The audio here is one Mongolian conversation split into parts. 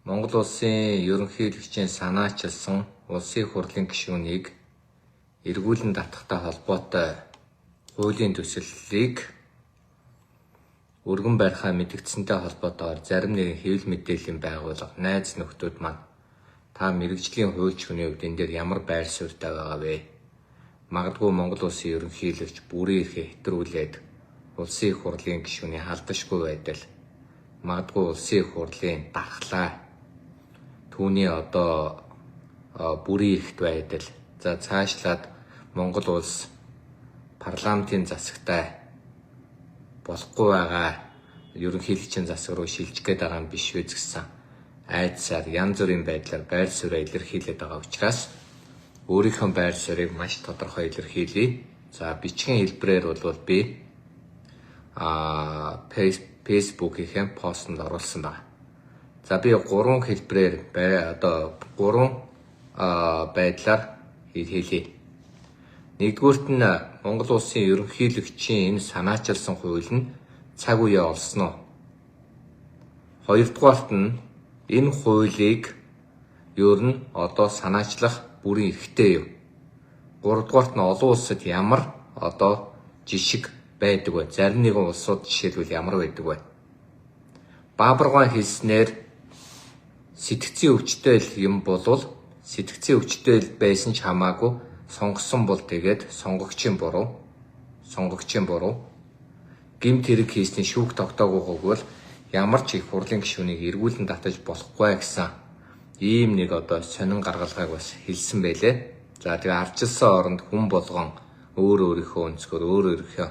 Монгол улсын ерөнхийлөгчийн санаачилсан улсын хурлын гишүүнийг эргүүлэн татахтай холбоотой хуулийн төсөллийг өргөн барихаа мэдгдсэнтэй холбоотойгоор зарим нэгэн хэвлэл мэдээллийн байгууллага найз нөхдүүд маань та мэрэгжлийн хуульч хүний хувьд энэ дээр ямар байр суурьтай байгаа вэ? Магадгүй Монгол улсын ерөнхийлөгч бүрийн эрхээ хэтрүүлээд улсын их хурлын гишүүний халдашгүй байдал, магадгүй улсын их хурлын дархлаа, түүний бүрийн эрхт байдал, за цаашлаад Монгол улс парламентын засагтай болохгүй байгаа ерөнхийлөгчийн засаг руу шилжих гээд байгаа юм биш үү гэсэн айдсаар янз бүрийн байдлаар байр суурьаа илэрхийлээд байгаа учраас өөрийнхөө байр суурийг маш тодорхой илэрхийлье. За бичгийн хэлбэрээр бол би Facebook-ийн постнд оруулсан байна. За би 3 хэлбэрээр гурван байдлаар хэлье. Нэгдүгüүрт нь Монгол улсын ерөнхийлөгчийн энэ санаачилсан хууль нь цаг үеэ олсон уу? Хоёрдугаарт нь энэ хуулийг ер нь санаачлах бүрийн эрхтэй юу? Гуравдугаарт нь олон улсад ямар жишг байдаг вэ? Зарим нэгэн улсууд жишээлбэл ямар байдаг вэ? Баабургаан хэлснээр сэтгцийн өвчтэй юм болвол сэтгцийн өвчтэй байсан ч хамаагүй сонгосон бол тэгээд сонгогчийн буруу гэмт хэрэг хийсний шүүх тогтоогүйг бол ямар ч их хурлын гишүүнийг эргүүлэн татаж болохгүй гэсэн ийм нэг сонин гаргалгааг бас хэлсэн байлээ. За тэгээ ардчилсан оронд хүн болгон өөрийнхөө өнцгөр өөрийнхөө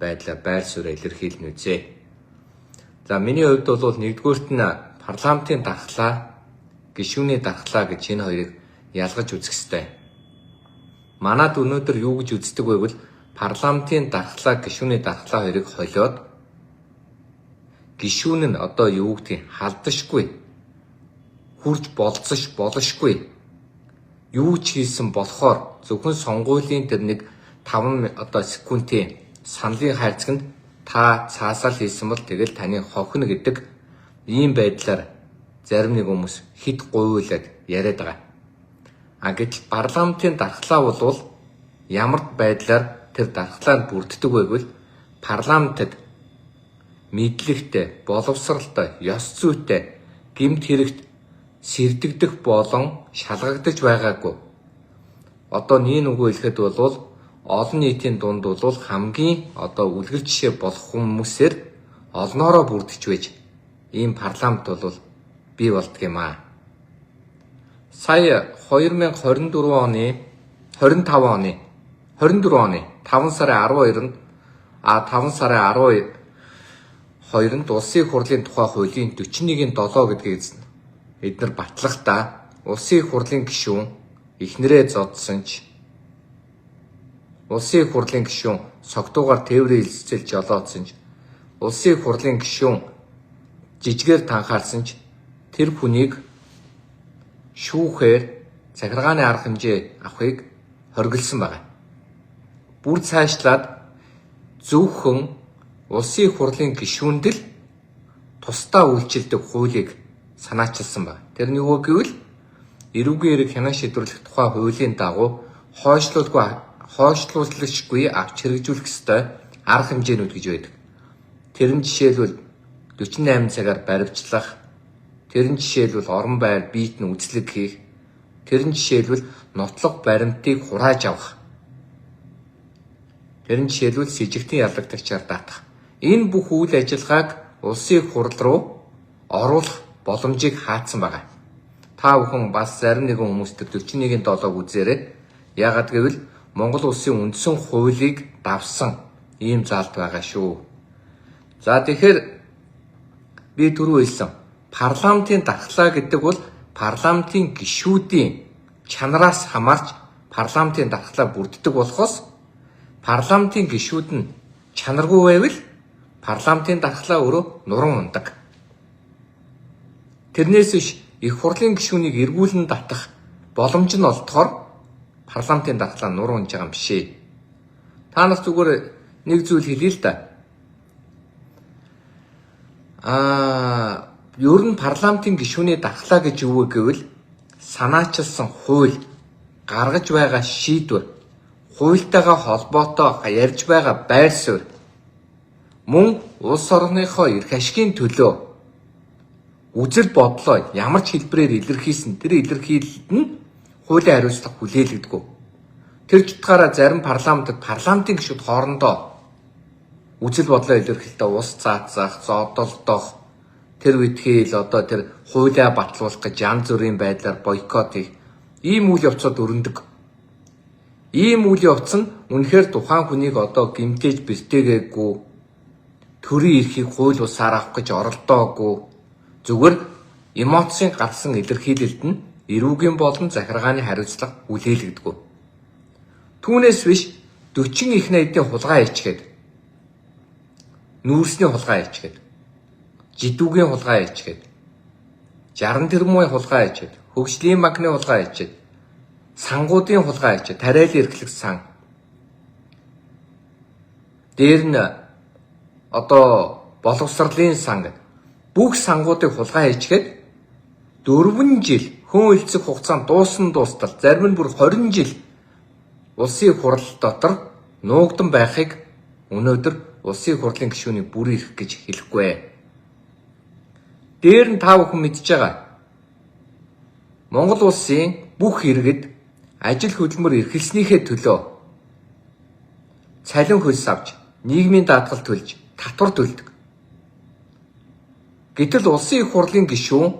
байдлаар байр суурь илэрхийлнэ үзье. За миний хувьд бол нэгдүгüүрт нь парламентын дархлаа, гишүүний дархлаа гэж энэ хоёрыг ялгаж үзэх ёстой. Манад өнөөдөр юу гэж үздэг вэ гэвэл парламентын дархлаа, гишүүний дархлаа хоёрыг холиод гишүүн нь халдашгүй, хурж болзошгүй юу ч хийсэн болохоор зөвхөн сонгуулийн тэр нэг 5 секундын саналын хайрцагт та цаасаал хийсэн бол тэгэл таны хохно гэдэг ийм байдлаар зарим нэг хүмүүс хит гуйлаад яриад байгаа. Гэтэл парламентын дархлаа бол ямар байдлаар тэр дархлаанд бүрддэг вэ гэвэл парламентд мэдлэгтэй, боловсралтай, ёс зүйтэй, гэмт хэрэгт сэрдэгдэх болон шалгагдаж байгаагүй. Нэг үгээр хэлэхэд бол олон нийтийн дунд бол хамгийн үлгэр жишээ болох хүмүүсээр олноороо бүрдэж байж ийм парламент бол бий болдго юм аа. Сая 2024 оны 5 сарын 12-нд улсын их хурлын тухай хуулийн 41-7 гэдгийг эдгээр батлахдаа улсын их хурлын гишүүн эхнэрээ зодсон ч улсын их хурлын гишүүн согтуугаар тээврээ илсэлж жолоодсон ч улсын их хурлын гишүүн жижигээр танхаарсан ч тэр хүнийг шүүхээр захиргааны арга хэмжээ авахыг хориглосон байна. Бүр цаашлаад зөвхөн улсын их хурлын гишүүнд л тусдаа үйлчилдэг хуулийг санаачилсан байна. Тэр нь юу гэвэл эрүүгийн эрэг хянан шийдвэрлэх тухай хуулийн дагуу хойшлууллагчгүй авч хэрэгжүүлэх ёстой арга хэмжээнүүд гэж байдаг. Тэр нь жишээлбэл 48 цагаар баривчлах, тэр нь жишээлбэл орон байр биед нь үзлэг хийх, тэр нь жишээлбэл нотлох баримтыг хурааж авах, тэр нь жишээлбэл с ิจ гтийн ялагдагчаар даатах. Энэ бүх үйл ажиллагааг улсын их хурл руу оруулах боломжийг хаацсан байна. Та бүхэн бас зарим нэгэн хүмүүстэр 41-7-г үзээрэй. Яагаад гэвэл Монгол улсын үндсэн хуулийг давсан ийм заалт байгаа шүү. За тэгэхээр би түрүү хэлсэн парламентын дархлаа гэдэг бол парламентын гишүүдийн чанараас хамаарч парламентын дархлаа бүрддэг болохоос парламентын гишүүд нь чанаргүй байвал парламентын дархлаа өөрөө нуран ундаг. Тэрнээс биш их хурлын гишүүнийг эргүүлэн татах боломж нь олдохоор парламентын дархлаа нуран унж байгаа юм биш ээ. Та нар зүгээр нэг зүйл хэлье л да. Ер нь парламентын гишүүний дархлаа гэж юу вэ гэвэл санаачилсан хууль, гаргаж байгаа шийдвэр, хуультайгаа холбоотой ярьж байгаа байр суурь, мөн улс орныхоо эрх ашигын төлөө үзэл бодлоо ямар ч хэлбэрээр илэрхийлсэн тэр илэрхийлэлд нь хуулийн хариуцлага хүлээлгдэггүй. Тэр утгаараа зарим парламентын гишүүд хоорондоо үзэл бодлоо илэрхийлэлдээ ус заацах, зодолдох, тэр үедхийл одоо тэр хуулиа батлуулах гэж янз бүрийн байдлаар бойкот хийх ийм үйл явцад өрнөдөг. Ийм үйл явц нь үнэхээр тухайн хүнийг одоо гэмтээж бэлтээгээгүй, төрийн эрхийг хууль бусаар авах гэж оролдоогүй, зүгээр эмоцийн гарсан илэрхийлэлд нь эрүүгийн болон захиргааны хариуцлага хүлээлгдэггүй. Түүнээс биш 40 их найдын хулгай хийчихэд, нүүрсний хулгай хийчихэд, жидүүгийн хулгай хийчихэд, 60 тэрбумын хулгай хийчихэд, хөгжлийн банкны хулгай хийчихэд, сангуудын хулгай хийчихэд, тариалан эрхлэх сан. Дээр нь одоо боловсролын сан гэдэг бүх сангуудыг хулгай хийчихэд 4 жил хүн үлцэх хугацаанд дуустал зарим нь бүр 20 жил улсын хурал дотор нуугдан байхыг өнөөдөр улсын хурлын гишүүний бүрэн эрх гэж хэлэхгүй. Дээр нь та бүхэн мэдж байгаа. Монгол улсын бүх иргэд ажил хөдөлмөр эрхэлснийхээ төлөө цалин хөлс авч, нийгмийн даатгал төлж, татвар төлдөг. Гэтэл улсын их хурлын гишүүн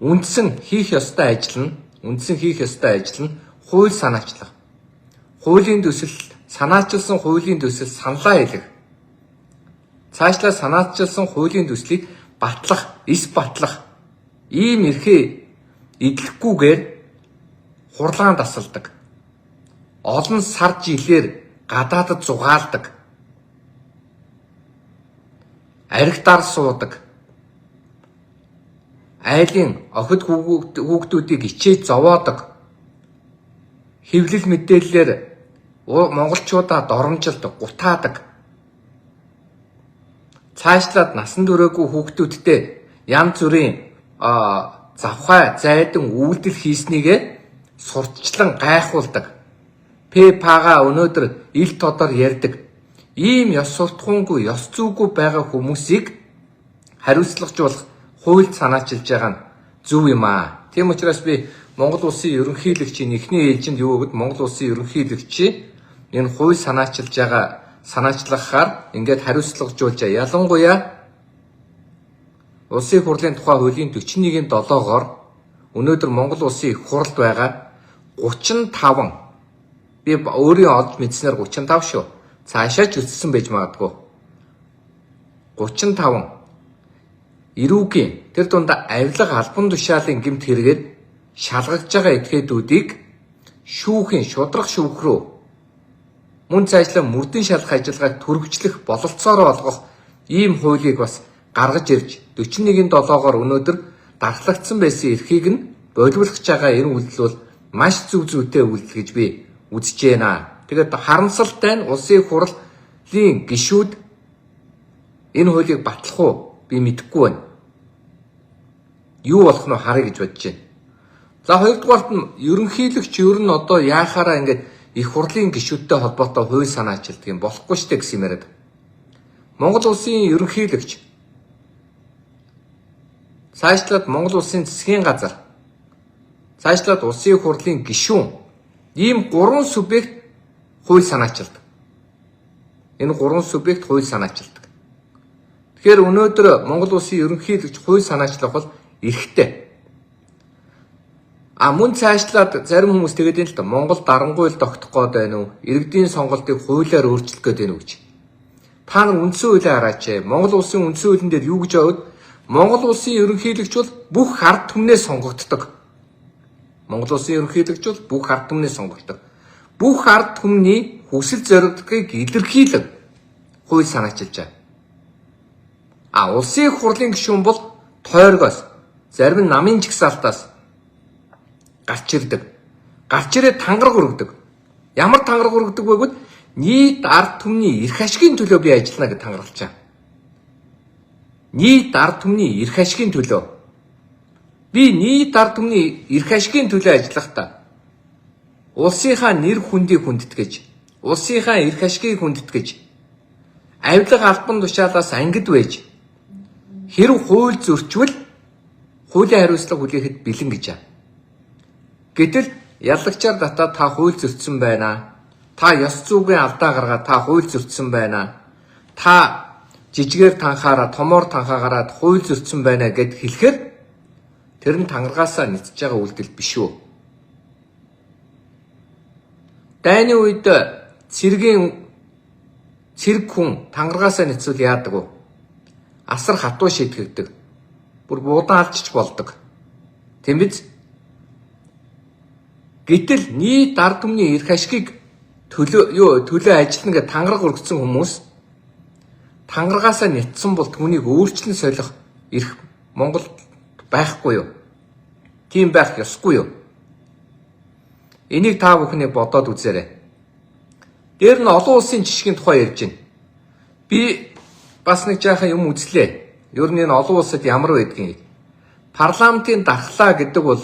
үндсэн хийх ёстой ажил нь хууль санаачлах. Хуулийн төсөл, санаачилсан хуулийн төсөл саналаа хэлэх. Цаашлаа санаачилсан хуулийн төслийг батлах, ийм эрхээ эдлэхгүйгээр хурлаан тасалдаг. Олон сар жилээр гадаадд зугаалдаг. Архитаар суудаг. Айлын охид хүүхдүүдийг ичээж зовоодог. Хэвлэл мэдээллээр монголчуудаа доромжилдог, гутаадаг. Цаашлаад насан туршаагүй хүүхдүүдтэй янз бүрийн завхай зайдан үйлдэл хийснийгээ сурталчлан гайхуулдаг. ПП-га өнөөдөр ил тодор ярьдаг. Ийм ёс суртахуунгүй, ёс зүйгүй байгаа хүмүүсийг хариуцлагажуулах хуульд санаачилж байгаа нь зөв юм аа. Тийм учраас би Монгол улсын ерөнхийлөгчийн эхний ээлжинд юу гэвэл Монгол улсын ерөнхийлөгчийн энэ хууль санаачилж байгаа санаачлахаар ингээд хариуцлагажуулж ялангуяа улсын хурлын тухай хуулийн 41-7-оор өнөөдөр Монгол улсын их хуралд байгаа 35 би өөрийн олж мэдснээр 35 шүү. Цаашаа ч өссөн байж магадгүй. 35 эрүүгийн тэр дундаа авилга албан тушаалын гэмт хэрэгэд шалгагдж байгаа этгээдүүдийг шүүхийн шудрах шүүх рүү мөн цаашлаа мөрдөн шалгах ажиллагааг төрөвчлөх бололцоороо олгох ийм хуулийг бас гаргаж ирж 41-7-оор өнөөдөр дархлагдсан байсан эрхийг нь боловлох байгаа энэ үйлдэл бол маш зөв зүйтэй үйлдэл гэж би үзэж байна. Тэгээд харамсалтай нь улсын хурлын гишүүд энэ хуулийг батлах уу би мэдэхгүй байна. Юу болох нь харъя гэж бодож байна. За хоёрдугаарт нь ерөнхийлөгч ер нь одоо яахаараа ингээд их хурлын гишүүдтэй холбоотой хууль санаачилдаг юм болохгүй штэ гэсэн юм яриад. Монгол улсын ерөнхийлөгч цаашлаад Монгол улсын засгийн газар цаашлаад улсын хурлын гишүүн ийм 3 субъект хууль санаачилдаг. Энэ 3 субъект хууль санаачилдаг. Тэгэхээр өнөөдөр Монгол улсын ерөнхийлөгч хууль санаачлах бол эрхтэй. Мөн цаашлаад зарим хүмүүс тэгээд юм л да Монгол дарангуйл тогтох гээд байна уу? Иргэдийн сонголтыг хуулиар өөрчлөх гээд байна уу гэж. Та нар үндсэн хуулийг хараач. Монгол улсын үндсэн хуулийн дээр юу гэж аваад Монгол улсын ерөнхийлөгч бол бүх ард түмнээс сонгогддог. Монгол улсын ерөнхийлөгч бол бүх ард түмнээс сонгогддог. Бүх ард түмний хүсэл зорилгыг илэрхийлэг хууль санаачилж байгаа. Улсын их хурлын гишүүн бол тойргоос зарим нь намын жагсаалтаас гарч ирдэг. Гарч ирээд тангараг өргөдөг. Ямар тангараг өргөдөг вэ гэвэл нийт ард түмний эрх ашигын төлөө би ажиллана гэж тангаралж байгаа. нийт ард түмний эрх ашигын төлөө. Би нийт ард түмний эрх ашигын төлөө ажиллахдаа улсынхаа нэр хүндийг хүндэтгэж, улсынхаа эрх ашигыг хүндэтгэж, авилга албан тушаалаас ангид байж, хэрэв хууль зөрчвөл хуулийн хариуцлага хүлээхэд бэлэн гэж. Гэтэл яллагчаар татаад та хууль зөрчсөн байна. Та ёс зүйн алдаа гаргаад та хууль зөрчсөн байна. Та жижигээр танхаараа, томоор танхаагаараа хууль зөрчсөн байна гэд хэлэхээр тэр нь тангаргаасаа нийцэж байгаа үйлдэл биш үү? Дайны үед цэрэг хүн тангаргаасаа нийцвэл яадаг вэ? Асар хатуу шийтгэгдэг. Бүр буудан алжиж болдог. Тийм биз? Гэтэл нийт ард түмний эрх ашигыг төлөө ажиллана гэж тангараг өргөцсөн хүмүүс тангаргаасаа нэтсэн бол түүнийг өөрчлөн солих эрх Монголд байхгүй юу? Тийм байх ёсгүй юу? Энийг та бүхний бодоод үзээрэй. Дээр нь олон улсын жишгийн тухай ярьж байна. Би бас нэг жаахан юм үзлээ. Ер нь энэ олон улсад ямар байдгийг. Парламентын дархлаа гэдэг бол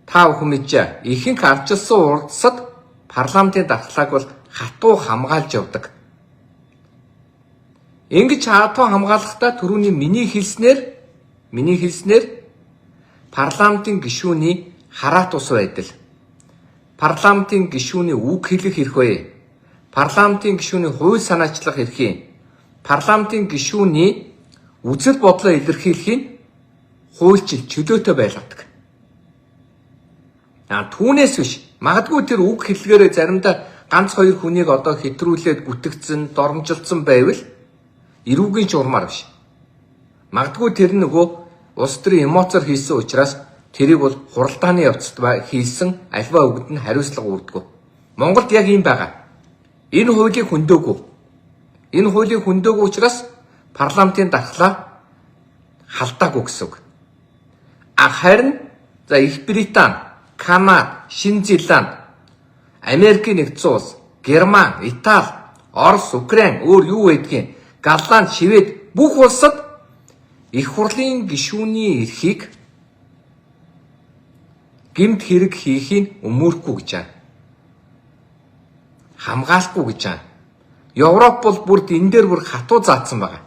та бүхэн мэдээ. Ихэнх ардчилсан улсад парламентын дархлааг бол хатуу хамгаалж явдаг. Ингэж хатуу хамгаалахдаа түрүүний миний хэлснээр парламентын гишүүний хараат ус байдал. Парламентын гишүүний үг хэлэх эрх бай. Парламентын гишүүний хууль санаачлах эрх. Парламентын гишүүний үзэл бодлоо илэрхийлэхийн хуульчил чөлөөтэй байлгадаг. Түүнээс биш. Магадгүй тэр үг хэллэгээрээ заримдаа ганц хоёр хүнийг одоо хэтрүүлээд гүтгцэн, доромжилсан байвал эрүүгийн ч урмаар биш. Магадгүй тэр нөгөө улс төрийн эмоцоор хийсэн учраас тэрийг бол хуралдааны явцад хийсэн альва үгэнд нь хариуцлага үүрдэг. Монголд яг ийм байгаа. Энэ хуулийг хөндөөгүй учраас парламентын дархлаа халдаагүй гэсэн үг. Харин Их Британи, Канада, Шинэ Зеланд, Америкийн нэгдсэн улс, Герман, Итали, Орос, Украин, өөр юу байдгийг, Голланд, Швед бүх улсад их хурлын гишүүний эрхийг гэмт хэрэг хийхийг өмөрөхгүй гэж байна. Хамгаалахгүй гэж байна. Европ бол бүрд энэ дээр бүр хатуу заасан байгаа.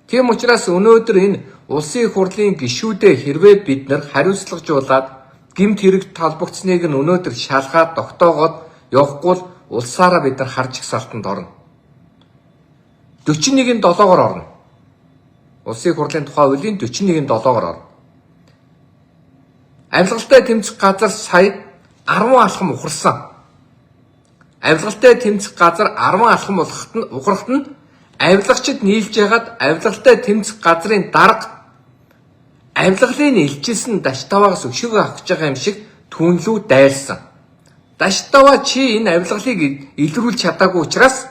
Тийм учраас өнөөдөр энэ улсын их хурлын гишүүдэд хэрвээ бид нар хариуцлагажуулаад гэмт хэрэг талбогцсныг нь өнөөдөр шалгаад тогтоогоод явахгүй улсаараа бид нар харж их салтанд орно. 41-7-оор орно. Улсын их хурлын тухай хуулийн 41-7-оор орно. Авилгалтай тэмцэх газар сая 10 алхам ухарсан. Авилгалтай тэмцэх газар 10 алхам ухрахт нь авилгачид нийлж ягаад авилгалтай тэмцэх газрын дарга авилгалын илчилсэн Даштаваагаас өшөөгөө авах гэж байгаа юм шиг түүнлүү дайрсан. Даштаваа чи энэ авилгалыг илрүүлж чадаагүй учраас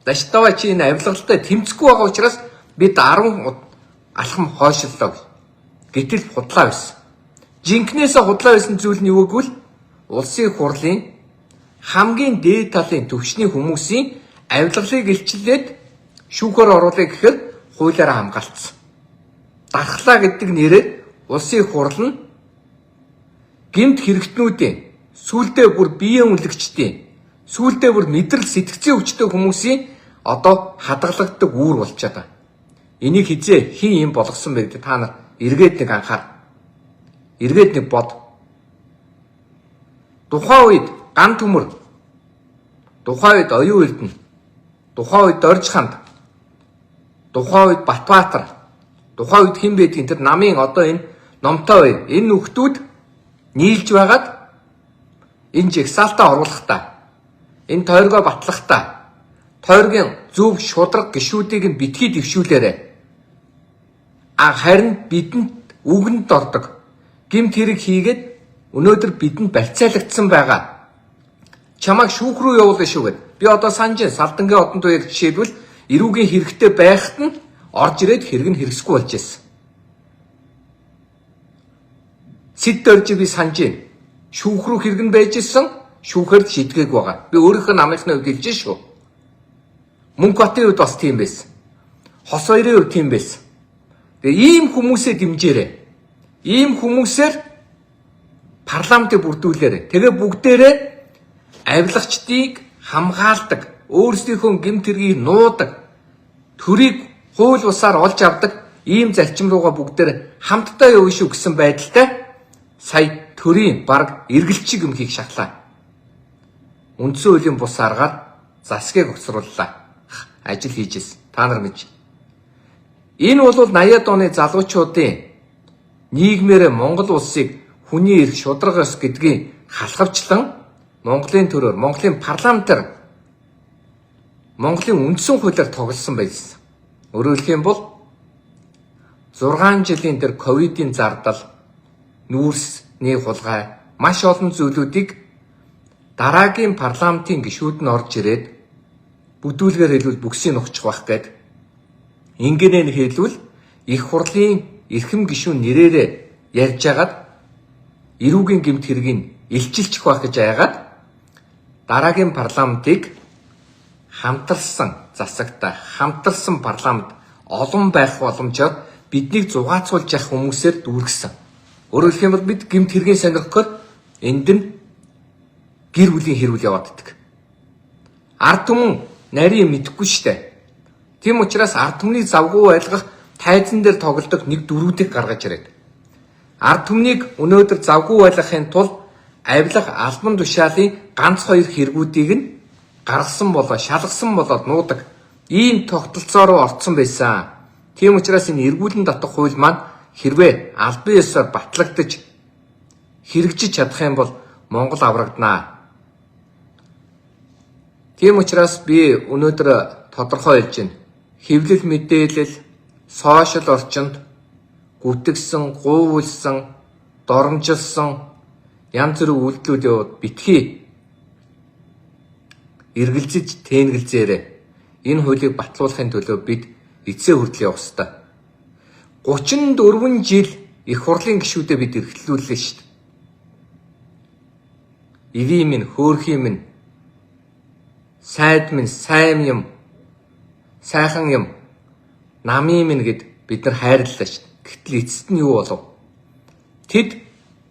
Даштаваа чи энэ авилгалтай тэмцэхгүй байгаа учраас бид 10 алхам хойшлоо. Гэтэл худлаа байсан. Жинкнээсээ худлаа байсан зүйл нь юу гэвэл улсын их хурлын хамгийн дээд талын төвчний хүмүүсийн авилгалыг илчлээд шүүхээр оруулах гэхээр хуулиараа хамгаалцсан. Дархлаа гэдэг нэрээр улсын их хурл нь гэмт хэрэгтнүүдийн сүүлдээ бүр биеийн үнэлэгчдийн сүүлдээ бүр мэдрэл сэтгцийн өвчтөй хүмүүсийн одоо хадгалагддаг үүр болчиход байна. Энийг хизээ хин юм болгосон бэ гэдэг та нар эргээд нэг анхаар. Эргээд нэг бод. Тухайн үед ган төмөр, тухайн үед оюун эрдэнэ, тухайн үед Дорж ханд, тухайн үед Батбаатар, тухайн үед хэн байдгийг тэр намын одоо энэ номтой бай. Энэ нөхдүүд нийлж байгаад энэ жигсаалтаа оруулахдаа, энэ тойргоо батлахдаа, тойргийн зөв шудраг гишүүдийг нь битгий дэвшүүлээрэ. Харин бидэнд үгэнд ордог. Гэмт хэрэг хийгээд өнөөдөр бидэнд барьцаалагдсан байгаа. Чамайг шүүх рүү явуулна шүү гэд. Би одоо санаж Салдангийн одон туяг жишээлбэл эрүүгийн хэрэгтэй байхад нь орж ирээд хэрэг нь хэрэгсэхгүй болж ирсэн. Сэд дөрж би санаж байна. Шүүх рүү хэрэг нь байж ирсэн, шүүхээр шийдгээг байгаа. Би өөрийнхөө намынхны хувьд хэлж шүү. Мөнхбатын үед бас тийм байсан. Хос хоёрын хувьд тийм байсан. Тэгээ ийм хүмүүсээ дэмжээрэй. Ийм хүмүүсээр парламентыг бүрдүүлээрэй. Тэгээ бүгдээрээ авилагчдыг хамгаалдаг, өөрсдийнхөө гэмт хэргийг нуудаг, төрийг хууль бусаар олж авдаг ийм зарчим руугаа бүгдээр хамтдаа явна шүү гэсэн байдалтай сая төрийн баг эргэлчиг юм хийх шатлаа. Үндсэн хуулийн бус аргаар засгийг огцрууллаа. Ажил хийжсэн. Та нар мэдж. Энэ бол 80-аад оны залуучуудын нийгмээр Монгол улсыг хүний эрх шударгаас гэдгийг халахвчлан Монголын төрөөр, Монголын парламентаар, Монголын үндсэн хуулиар тоглосон байсан. Өөрөөр хэлэх юм бол 6 жилийн тэр ковидын зардал, нүүрсний хулгай, маш олон зүйлүүдийг дараагийн парламентын гишүүд нь орж ирээд бүдүүлгээр хэлбэл бүгсийг нухчих байх гээд ингээнэ хэлбэл их хурлын эрхэм гишүүн нэрээрээ ярьж агаад эрүүгийн гэмт хэргийг илчилчих байх гэж айгаад дараагийн парламентыг хамтарсан засагтай хамтарсан парламент олон байх боломжоор биднийг зугаацуулж явах хүмүүсээр дүүргэсэн. Өөрөөр хэлэх юм бол бид гэмт хэргийг сонирхоход энд нь гэр бүлийн хэрүүл яваад иддэг. Ард түмэн нарийн мэдэхгүй штэ. Тийм учраас ард түмнийг завгүй байлгах тайзан дээр тоглодог нэг дөрүүдийг гаргаж ирээд. Ард түмнийг өнөөдөр завгүй байлгахын тулд авилга албан тушаалын ганц хоёр хэрэгүүдийг нь гаргасан шалгасан болоод нуудаг ийм тогтолцоо руу орцсон байсан. Тийм учраас энэ эргүүлэн татах хууль маань хэрвээ албан ёсоор батлагдаж хэрэгжиж чадах юм бол Монгол аврагдана. Тийм учраас би өнөөдөр тодорхойлж байна. Хэвлэл мэдээлэл, сошиал орчинд гүтгсэн, гуйвуулсан, доромжилсан янз бүрийн үйлдэлүүд яваад битгий эргэлзэж тэнэгэлзээрээ энэ хуулийг батлуулахын төлөө бид эцсээ хүртэл явах ёстой. 34 жил их хурлын гишүүдэд бид эрхлүүллээ шүү дээ. Ивийн минь, хөөрхийн минь, сайд минь, сайн юм, сайхан юм, намын минь гэд бид нар хайрлалаа шүү дээ. Гэтэл эцэст нь юу болов? Тэд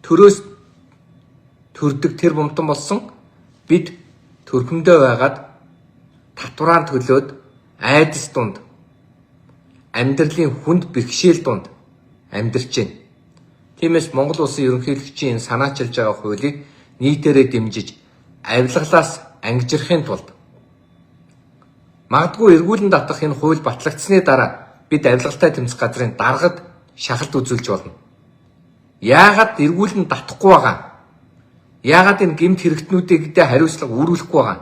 төрөөс төрдөг тэр бомтон болсон бид төрхөндөө байгаад татвараа төлөөд айдас дунд амьдралын хүнд бэрхшээл дунд амьдарч байна. Тиймээс Монгол улсын ерөнхийлөгчийн санаачилж байгаа хуулийг нийтээрээ дэмжиж авилгалаас ангижрахын тулд магадгүй эргүүлэн татах энэ хууль батлагдсны дараа бид авилгалтай тэмцэх газрын даргад шахалт үзүүлж болно. Яагаад эргүүлэн татахгүй байгаа? Яагаад энэ гэмт хэрэгтнүүдийгдээ хариуцлага үүрүүлэхгүй байгаа?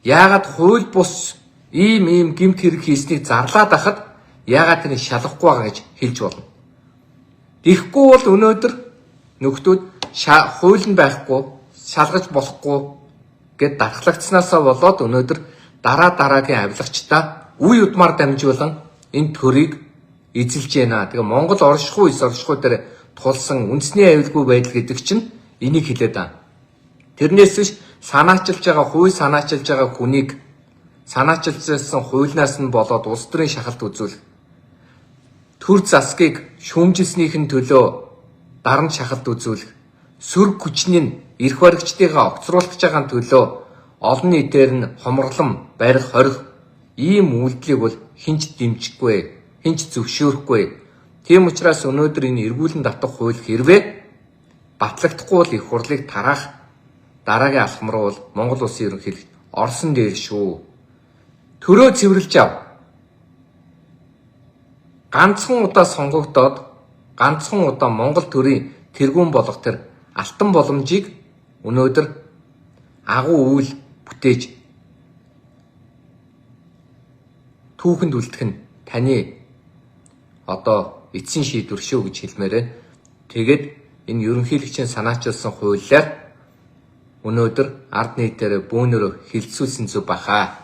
Яагаад хууль бус ийм гэмт хэрэг хийснийг зарлаад ахад яагаад тэрийг шалгахгүй байгаа гэж хэлж болно. Тэгэхгүй бол өнөөдөр нөхдүүд хууль нь байхгүй, шалгаж болохгүй гэд дархлагдсанаасаа болоод өнөөдөр дараагийн авилагчдаа үе удмаар дамжуулан энэ төрийг эзэлж байна. Тэгээ Монгол оршихуй дээр тулсан үндэсний аюулгүй байдал гэдэг чинь энийг хэлээд байна. Тэрнээс биш санаачилж байгаа хүнийг санаачилсан хуулиас нь болоод улс төрийн шахалт үзүүлэх. Төр засгийг шүүмжилснийхэн төлөө дарамт шахалт үзүүлэх. Сүрг хүчний эрх баригчдыгаа огцруулах байгаа төлөө олон нийтээр нь хомрлон барих хорих ийм үйлдэлийг бол хинч дэмжихгүй, хинч зөвшөөрөхгүй. Тийм учраас өнөөдөр энэ эргүүлэн татах хууль хэрвээ батлагдахгүй бол их хурлыг тараах дараагийн алхам руу бол Монгол улсын ерөнхийлөгч орсон дээр шүү. Төрөө цэвэрлж ав. Ганцхан удаа сонгогдоод ганцхан удаа Монгол төрийн тэргүүн болох тэр алтан боломжийг өнөөдөр агуу үйл бүтээж түүхэнд үлдэх нь таны одоо эцсийн шийдвэр шүү гэж хэлмээрээ. Тэгээд энэ ерөнхийлөгчийн санаачилсан хуулиар өнөөдөр ард нийтээр бөөнөрө хилцүүлсэн зүг баха.